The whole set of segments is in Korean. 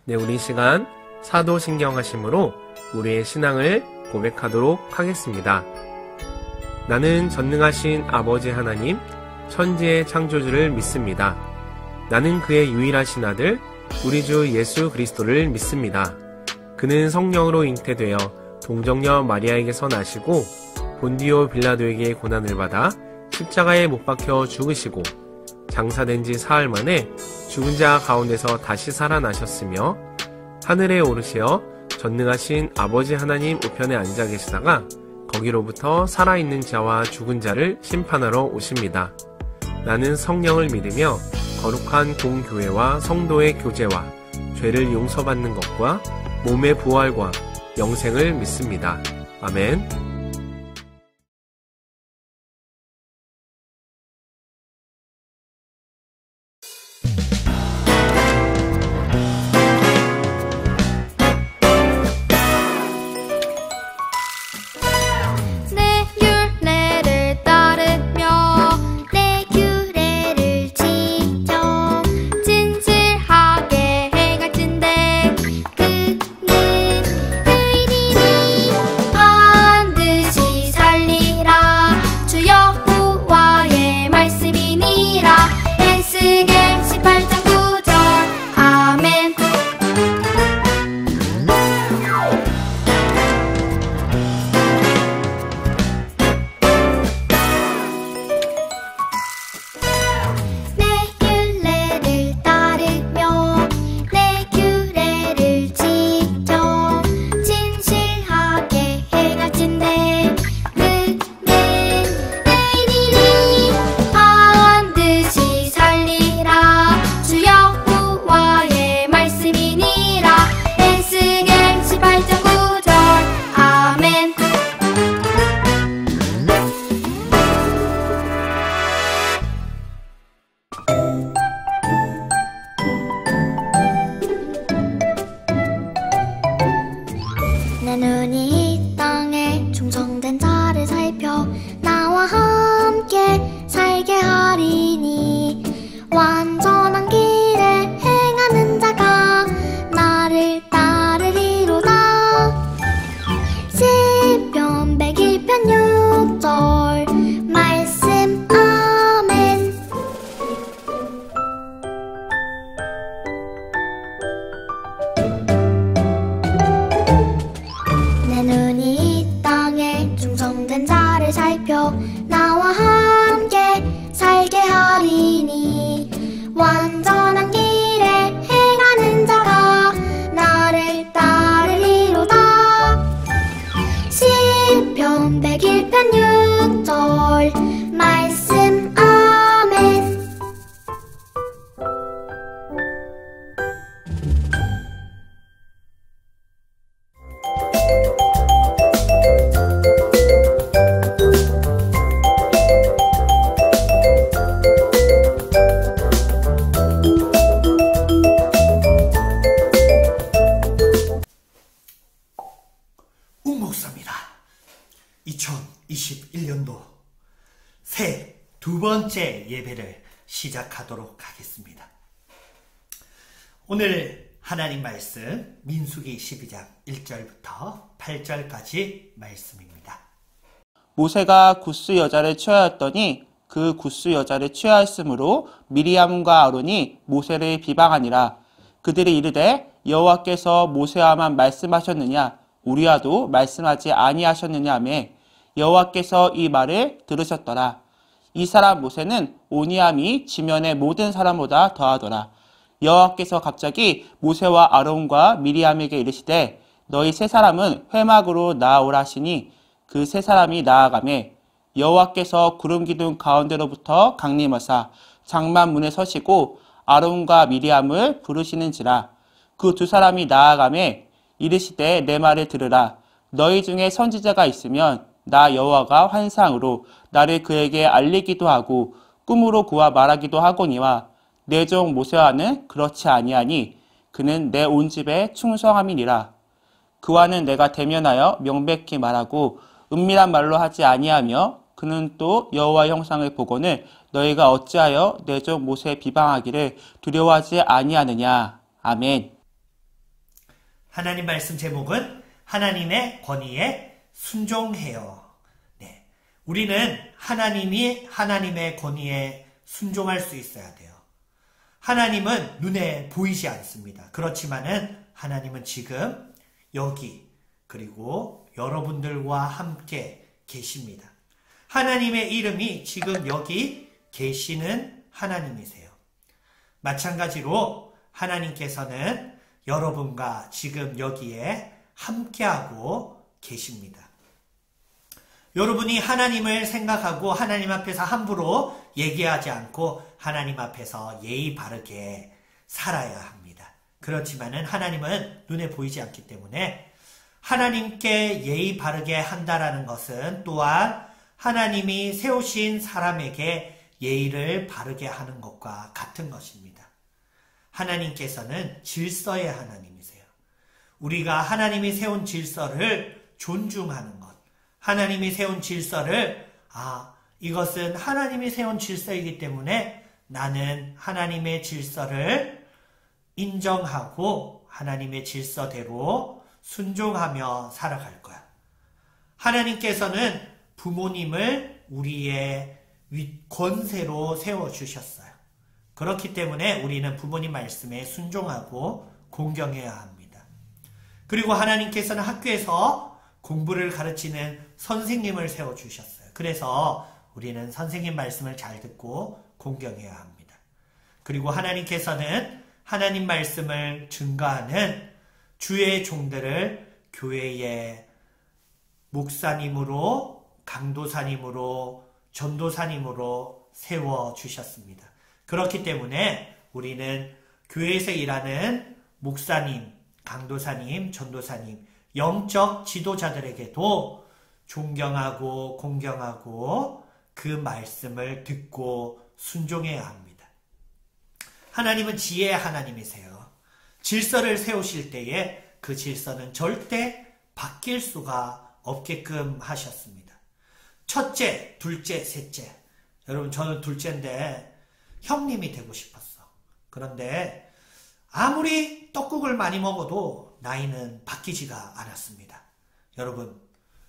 네, 우리 시간 사도신경하심으로 우리의 신앙을 고백하도록 하겠습니다. 나는 전능하신 아버지 하나님, 천지의 창조주를 믿습니다. 나는 그의 유일하신 아들, 우리 주 예수 그리스도를 믿습니다. 그는 성령으로 잉태되어 동정녀 마리아에게서 나시고 본디오 빌라도에게 고난을 받아 십자가에 못 박혀 죽으시고 장사된 지 사흘 만에 죽은 자 가운데서 다시 살아나셨으며 하늘에 오르시어 전능하신 아버지 하나님 우편에 앉아 계시다가 거기로부터 살아있는 자와 죽은 자를 심판하러 오십니다. 나는 성령을 믿으며 거룩한 공교회와 성도의 교제와 죄를 용서받는 것과 몸의 부활과 영생을 믿습니다. 아멘. 내 눈이 이 땅에 충성된 자를 살펴 나와 함께 살게 하리니 완전한 길에 행하는 자가 나를 따르리로다. 시편 101편 6절 말씀. 아멘. 내 눈이 이 땅에 충성된 자를 살펴 나와 함께 살게 하리니 완전한 길에 행하는 자가 나를 따르리로다. 시편 101편 6절 말씀. 아멘. 웅목사입니다. 2021년도 새 두 번째 예배를 시작하도록 하겠습니다. 오늘 하나님 말씀 민수기 12장 1절부터 8절까지 말씀입니다. 모세가 구스 여자를 취하였더니 그 구스 여자를 취하였으므로 미리암과 아론이 모세를 비방하니라. 그들이 이르되 여호와께서 모세와만 말씀하셨느냐 우리와도 말씀하지 아니하셨느냐 하며 여호와께서 이 말을 들으셨더라. 이 사람 모세는 오니함이 지면의 모든 사람보다 더하더라. 여호와께서 갑자기 모세와 아론과 미리암에게 이르시되 너희 세 사람은 회막으로 나아오라 하시니 그 세 사람이 나아가매 여호와께서 구름 기둥 가운데로부터 강림하사 장막 문에 서시고 아론과 미리암을 부르시는지라. 그 두 사람이 나아가매 이르시되 내 말을 들으라. 너희 중에 선지자가 있으면 나 여호와가 환상으로 나를 그에게 알리기도 하고 꿈으로 그와 말하기도 하거니와 내 종 모세와는 그렇지 아니하니 그는 내 온 집에 충성함이니라. 그와는 내가 대면하여 명백히 말하고 은밀한 말로 하지 아니하며 그는 또 여호와의 형상을 보고는 너희가 어찌하여 내 종 모세의 비방하기를 두려워하지 아니하느냐. 아멘. 하나님 말씀 제목은 하나님의 권위에 순종해요. 네, 우리는 하나님이 하나님의 권위에 순종할 수 있어야 돼요. 하나님은 눈에 보이지 않습니다. 그렇지만은 하나님은 지금 여기 그리고 여러분들과 함께 계십니다. 하나님의 이름이 지금 여기 계시는 하나님이세요. 마찬가지로 하나님께서는 여러분과 지금 여기에 함께하고 계십니다. 여러분이 하나님을 생각하고 하나님 앞에서 함부로 얘기하지 않고 하나님 앞에서 예의 바르게 살아야 합니다. 그렇지만은 하나님은 눈에 보이지 않기 때문에 하나님께 예의 바르게 한다라는 것은 또한 하나님이 세우신 사람에게 예의를 바르게 하는 것과 같은 것입니다. 하나님께서는 질서의 하나님이세요. 우리가 하나님이 세운 질서를 존중하는 것, 하나님이 세운 질서를 이것은 하나님이 세운 질서이기 때문에 나는 하나님의 질서를 인정하고 하나님의 질서대로 순종하며 살아갈 거야. 하나님께서는 부모님을 우리의 권세로 세워주셨어요. 그렇기 때문에 우리는 부모님 말씀에 순종하고 공경해야 합니다. 그리고 하나님께서는 학교에서 공부를 가르치는 선생님을 세워주셨어요. 그래서 우리는 선생님 말씀을 잘 듣고 공경해야 합니다. 그리고 하나님께서는 하나님 말씀을 증거하는 주의 종들을 교회의 목사님으로, 강도사님으로, 전도사님으로 세워주셨습니다. 그렇기 때문에 우리는 교회에서 일하는 목사님, 강도사님, 전도사님, 영적 지도자들에게도 존경하고 공경하고 그 말씀을 듣고 순종해야 합니다. 하나님은 지혜의 하나님이세요. 질서를 세우실 때에 그 질서는 절대 바뀔 수가 없게끔 하셨습니다. 첫째, 둘째, 셋째. 여러분, 저는 둘째인데 형님이 되고 싶었어. 그런데 아무리 떡국을 많이 먹어도 나이는 바뀌지가 않았습니다.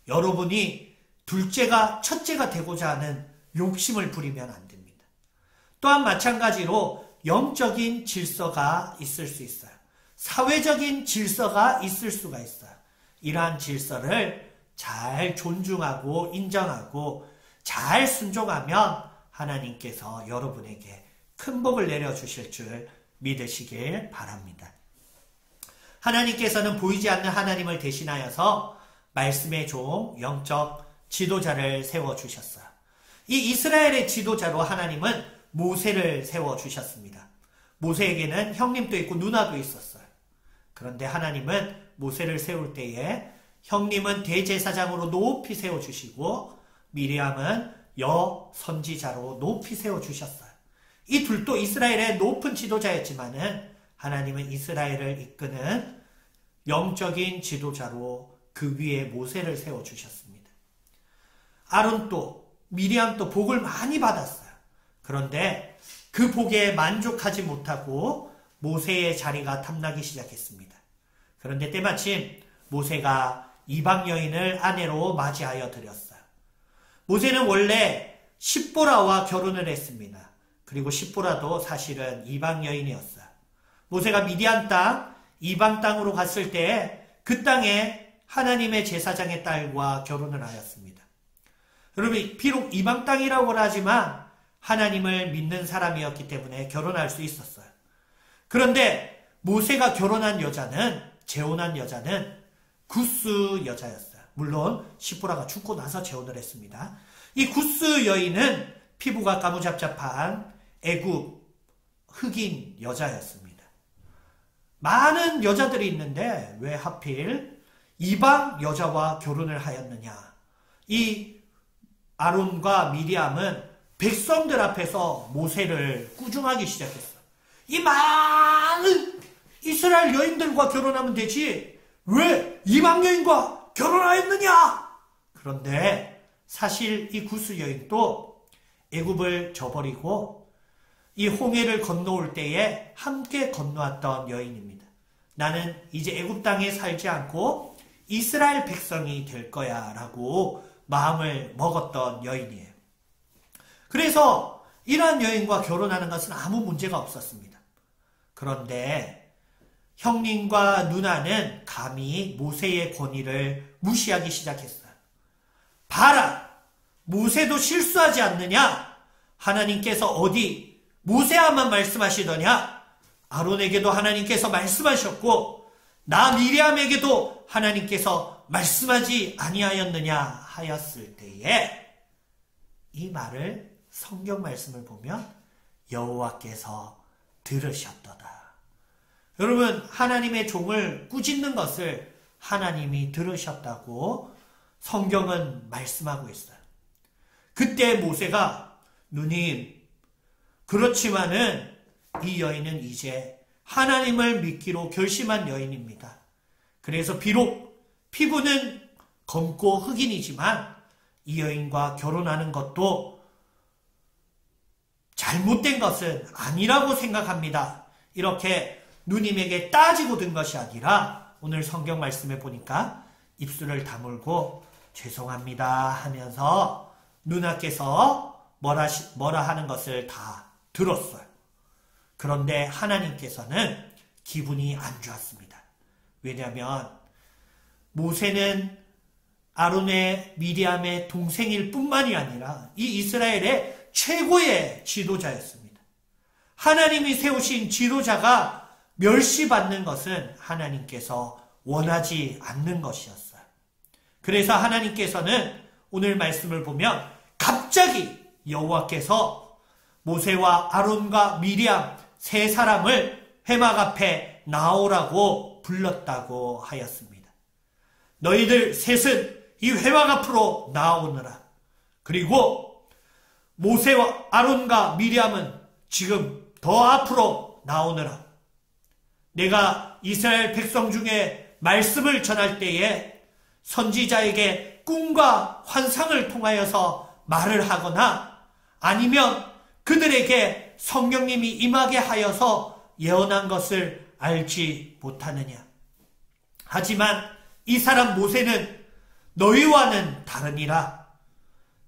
여러분이 둘째가 첫째가 되고자 하는 욕심을 부리면 안 됩니다. 또한 마찬가지로 영적인 질서가 있을 수 있어요. 사회적인 질서가 있을 수가 있어요. 이러한 질서를 잘 존중하고 인정하고 잘 순종하면 하나님께서 여러분에게 큰 복을 내려주실 줄 믿으시길 바랍니다. 하나님께서는 보이지 않는 하나님을 대신하여서 말씀의 종, 영적 지도자를 세워주셨어요. 이 이스라엘의 지도자로 하나님은 모세를 세워주셨습니다. 모세에게는 형님도 있고 누나도 있었어요. 그런데 하나님은 모세를 세울 때에 형님은 대제사장으로 높이 세워주시고 미리암은 여선지자로 높이 세워주셨어요. 이 둘도 이스라엘의 높은 지도자였지만은 하나님은 이스라엘을 이끄는 영적인 지도자로 그 위에 모세를 세워주셨습니다. 아론도 미리암도 복을 많이 받았어요. 그런데 그 복에 만족하지 못하고 모세의 자리가 탐나기 시작했습니다. 그런데 때마침 모세가 이방 여인을 아내로 맞이하여 드렸어요. 모세는 원래 십보라와 결혼을 했습니다. 그리고 십보라도 사실은 이방 여인이었어요. 모세가 미디안 땅, 이방 땅으로 갔을 때 그 땅에 하나님의 제사장의 딸과 결혼을 하였습니다. 여러분, 비록 이방 땅이라고는 하지만 하나님을 믿는 사람이었기 때문에 결혼할 수 있었어요. 그런데 모세가 결혼한 여자는, 재혼한 여자는 구스 여자였어요. 물론 시보라가 죽고 나서 재혼을 했습니다. 이 구스 여인은 피부가 까무잡잡한 애굽 흑인 여자였습니다. 많은 여자들이 있는데 왜 하필 이방 여자와 결혼을 하였느냐. 이 아론과 미리암은 백성들 앞에서 모세를 꾸중하기 시작했어요. 이 많은 이스라엘 여인들과 결혼하면 되지 왜 이방 여인과 결혼하였느냐. 그런데 사실 이 구스 여인도 애굽을 저버리고 이 홍해를 건너올 때에 함께 건너왔던 여인입니다. 나는 이제 애굽 땅에 살지 않고 이스라엘 백성이 될 거야 라고 마음을 먹었던 여인이에요. 그래서 이러한 여인과 결혼하는 것은 아무 문제가 없었습니다. 그런데 형님과 누나는 감히 모세의 권위를 무시하기 시작했어요. 봐라! 모세도 실수하지 않느냐? 하나님께서 어디 모세야만 말씀하시더냐? 아론에게도 하나님께서 말씀하셨고 나 미리암에게도 하나님께서 말씀하지 아니하였느냐 하였을 때에 이 말을 성경 말씀을 보면 여호와께서 들으셨도다. 여러분, 하나님의 종을 꾸짖는 것을 하나님이 들으셨다고 성경은 말씀하고 있어요. 그때 모세가 누님, 그렇지만은 이 여인은 이제 하나님을 믿기로 결심한 여인입니다. 그래서 비록 피부는 검고 흑인이지만 이 여인과 결혼하는 것도 잘못된 것은 아니라고 생각합니다. 이렇게 누님에게 따지고 든 것이 아니라 오늘 성경 말씀에 보니까 입술을 다물고 죄송합니다 하면서 누나께서 뭐라 하는 것을 다 들었어요. 그런데 하나님께서는 기분이 안 좋았습니다. 왜냐하면 모세는 아론의 미리암의 동생일 뿐만이 아니라 이 이스라엘의 최고의 지도자였습니다. 하나님이 세우신 지도자가 멸시받는 것은 하나님께서 원하지 않는 것이었어요. 그래서 하나님께서는 오늘 말씀을 보면 갑자기 여호와께서 모세와 아론과 미리암 세 사람을 회막 앞에 나오라고 불렀다고 하였습니다. 너희들 셋은 이 회막 앞으로 나오느라. 그리고 모세와 아론과 미리암은 지금 더 앞으로 나오느라. 내가 이스라엘 백성 중에 말씀을 전할 때에 선지자에게 꿈과 환상을 통하여서 말을 하거나 아니면 그들에게 성령님이 임하게 하여서 예언한 것을 알지 못하느냐. 하지만 이 사람 모세는 너희와는 다르니라.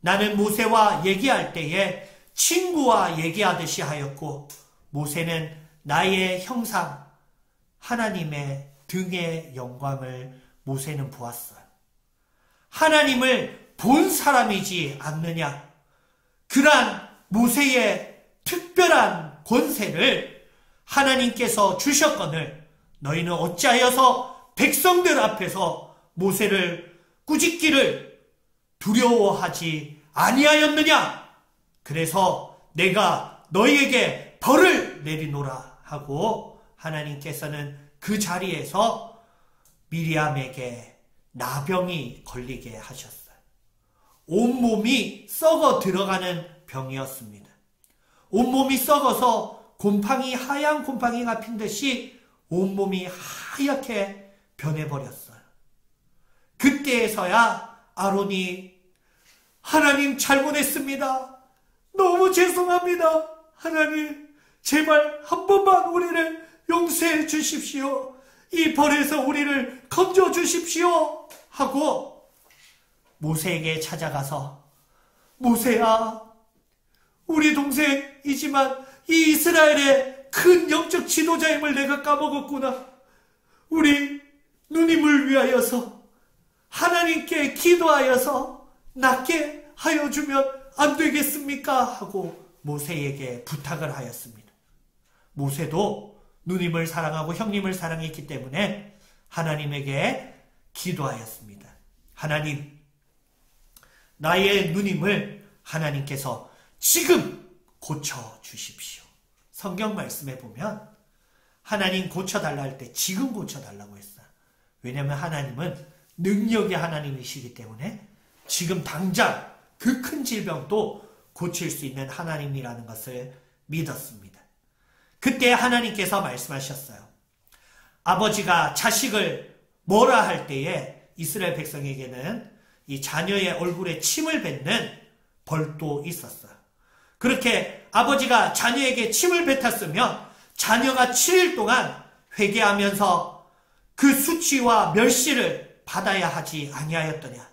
나는 모세와 얘기할 때에 친구와 얘기하듯이 하였고 모세는 나의 형상 하나님의 등의 영광을 모세는 보았어요. 하나님을 본 사람이지 않느냐. 그러한 모세의 특별한 권세를 하나님께서 주셨거늘 너희는 어찌하여서 백성들 앞에서 모세를 꾸짖기를 두려워하지 아니하였느냐. 그래서 내가 너희에게 벌을 내리노라 하고 하나님께서는 그 자리에서 미리암에게 나병이 걸리게 하셨어요. 온몸이 썩어 들어가는 병이었습니다. 온몸이 썩어서 하얀 곰팡이가 핀 듯이 온몸이 하얗게 변해버렸어요. 그때에서야 아론이 하나님 잘못했습니다. 너무 죄송합니다. 하나님 제발 한 번만 우리를 용서해 주십시오. 이 벌에서 우리를 건져 주십시오. 하고 모세에게 찾아가서 모세야, 우리 동생이지만 이 이스라엘의 큰 영적 지도자임을 내가 까먹었구나. 우리 누님을 위하여서 하나님께 기도하여서 낫게 하여 주면 안 되겠습니까? 하고 모세에게 부탁을 하였습니다. 모세도 누님을 사랑하고 형님을 사랑했기 때문에 하나님에게 기도하였습니다. 하나님, 나의 누님을 하나님께서 지금 고쳐주십시오. 성경 말씀에 보면 하나님 고쳐달라 할 때 지금 고쳐달라고 했어요. 왜냐하면 하나님은 능력의 하나님이시기 때문에 지금 당장 그 큰 질병도 고칠 수 있는 하나님이라는 것을 믿었습니다. 그때 하나님께서 말씀하셨어요. 아버지가 자식을 뭐라 할 때에 이스라엘 백성에게는 이 자녀의 얼굴에 침을 뱉는 벌도 있었어요. 그렇게 아버지가 자녀에게 침을 뱉었으면 자녀가 7일 동안 회개하면서 그 수치와 멸시를 받아야 하지 아니하였더냐.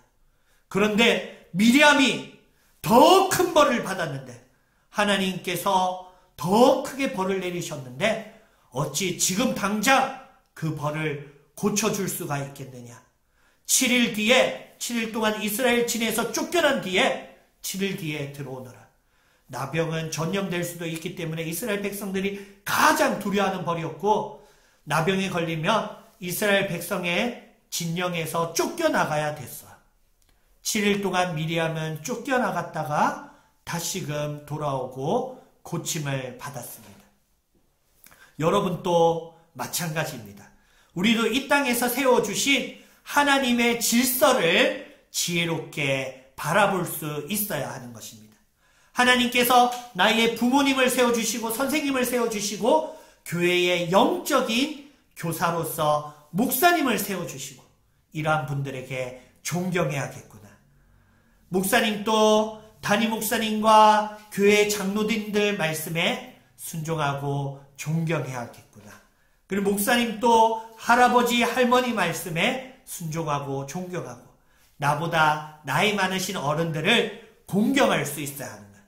그런데 미리암이 더 큰 벌을 받았는데, 하나님께서 더 크게 벌을 내리셨는데 어찌 지금 당장 그 벌을 고쳐줄 수가 있겠느냐. 7일 동안 이스라엘 진에서 쫓겨난 뒤에 7일 뒤에 들어오너라. 나병은 전염될 수도 있기 때문에 이스라엘 백성들이 가장 두려워하는 벌이었고, 나병에 걸리면 이스라엘 백성의 진영에서 쫓겨나가야 됐어. 7일 동안 미리암은 쫓겨나갔다가 다시금 돌아오고 고침을 받았습니다. 여러분도 마찬가지입니다. 우리도 이 땅에서 세워주신 하나님의 질서를 지혜롭게 바라볼 수 있어야 하는 것입니다. 하나님께서 나의 부모님을 세워주시고 선생님을 세워주시고 교회의 영적인 교사로서 목사님을 세워주시고 이러한 분들에게 존경해야겠구나. 목사님도 담임 목사님과 교회 장로님들 말씀에 순종하고 존경해야겠구나. 그리고 목사님도 할아버지 할머니 말씀에 순종하고 존경하고 나보다 나이 많으신 어른들을 공경할 수 있어야 하는 것.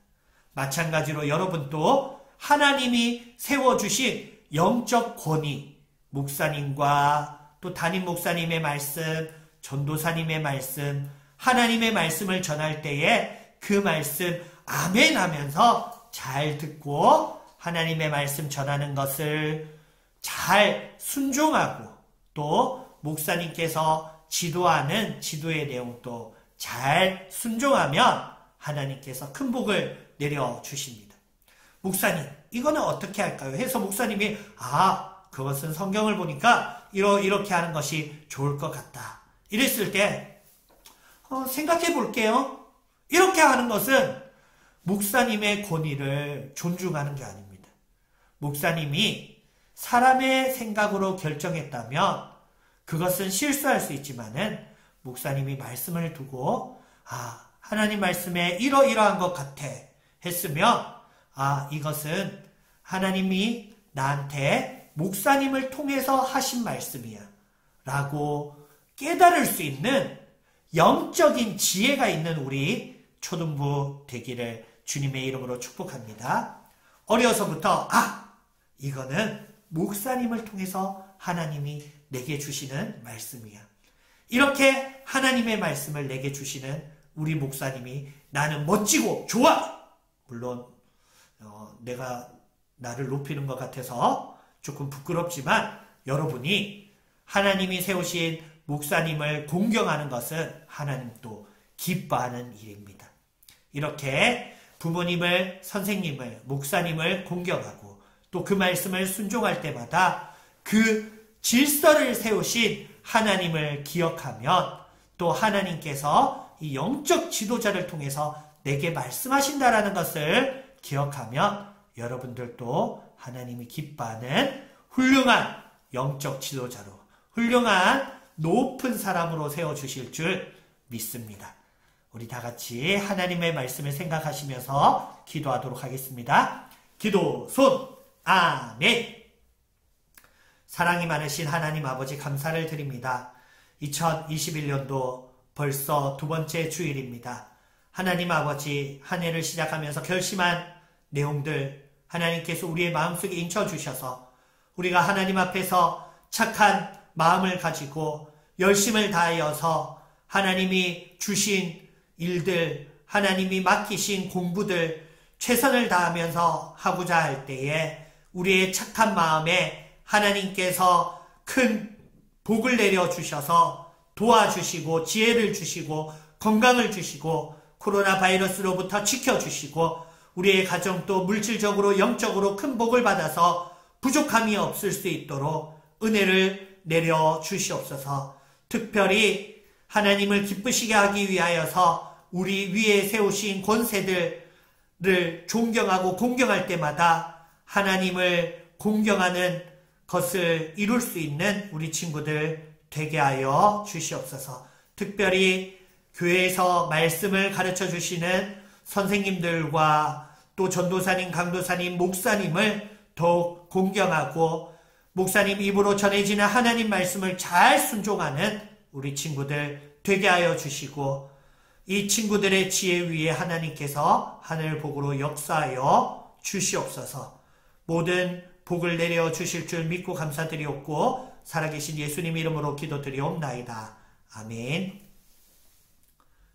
마찬가지로 여러분도 하나님이 세워주신 영적 권위, 목사님과 또 담임 목사님의 말씀, 전도사님의 말씀, 하나님의 말씀을 전할 때에 그 말씀 아멘 하면서 잘 듣고 하나님의 말씀 전하는 것을 잘 순종하고 또 목사님께서 지도하는 지도의 내용도 잘 순종하면 하나님께서 큰 복을 내려주십니다. 목사님, 이거는 어떻게 할까요? 해서 목사님이 그것은 성경을 보니까 이렇게 하는 것이 좋을 것 같다. 이랬을 때 생각해 볼게요. 이렇게 하는 것은 목사님의 권위를 존중하는 게 아닙니다. 목사님이 사람의 생각으로 결정했다면 그것은 실수할 수 있지만은 목사님이 말씀을 두고 하나님 말씀에 이러이러한 것 같아 했으면 이것은 하나님이 나한테 목사님을 통해서 하신 말씀이야 라고 깨달을 수 있는 영적인 지혜가 있는 우리 초등부 되기를 주님의 이름으로 축복합니다. 어려서부터 이거는 목사님을 통해서 하나님이 내게 주시는 말씀이야. 이렇게 하나님의 말씀을 내게 주시는 우리 목사님이 나는 멋지고 좋아! 물론 내가 나를 높이는 것 같아서 조금 부끄럽지만 여러분이 하나님이 세우신 목사님을 공경하는 것은 하나님도 기뻐하는 일입니다. 이렇게 부모님을, 선생님을, 목사님을 공경하고 또 그 말씀을 순종할 때마다 그 질서를 세우신 하나님을 기억하면 또 하나님께서 이 영적 지도자를 통해서 내게 말씀하신다라는 것을 기억하면 여러분들도 하나님이 기뻐하는 훌륭한 영적 지도자로, 훌륭한 높은 사람으로 세워주실 줄 믿습니다. 우리 다 같이 하나님의 말씀을 생각하시면서 기도하도록 하겠습니다. 기도 손 아멘. 사랑이 많으신 하나님 아버지 감사를 드립니다. 2021년도 벌써 두 번째 주일입니다. 하나님 아버지 한 해를 시작하면서 결심한 내용들 하나님께서 우리의 마음속에 인쳐주셔서 우리가 하나님 앞에서 착한 마음을 가지고 열심을 다하여서 하나님이 주신 일들, 하나님이 맡기신 공부들 최선을 다하면서 하고자 할 때에 우리의 착한 마음에 하나님께서 큰 복을 내려주셔서 도와주시고 지혜를 주시고 건강을 주시고 코로나 바이러스로부터 지켜주시고 우리의 가정도 물질적으로 영적으로 큰 복을 받아서 부족함이 없을 수 있도록 은혜를 내려주시옵소서. 특별히 하나님을 기쁘시게 하기 위하여서 우리 위에 세우신 권세들을 존경하고 공경할 때마다 하나님을 공경하는 것을 이룰 수 있는 우리 친구들 되게 하여 주시옵소서. 특별히 교회에서 말씀을 가르쳐 주시는 선생님들과 또 전도사님, 강도사님, 목사님을 더욱 공경하고 목사님 입으로 전해지는 하나님 말씀을 잘 순종하는 우리 친구들 되게 하여 주시고 이 친구들의 지혜 위에 하나님께서 하늘복으로 역사하여 주시옵소서. 모든 복을 내려 주실 줄 믿고 감사드리옵고 살아계신 예수님 이름으로 기도드리옵나이다. 아멘.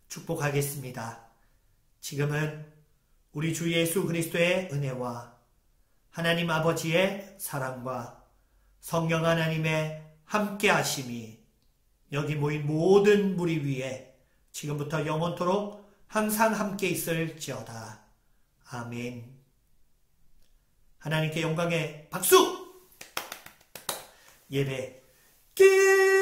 축복하겠습니다. 지금은 우리 주 예수 그리스도의 은혜와 하나님 아버지의 사랑과 성령 하나님의 함께 하심이 여기 모인 모든 무리 위에 지금부터 영원토록 항상 함께 있을지어다. 아멘. 하나님께 영광의 박수! 예배 끝!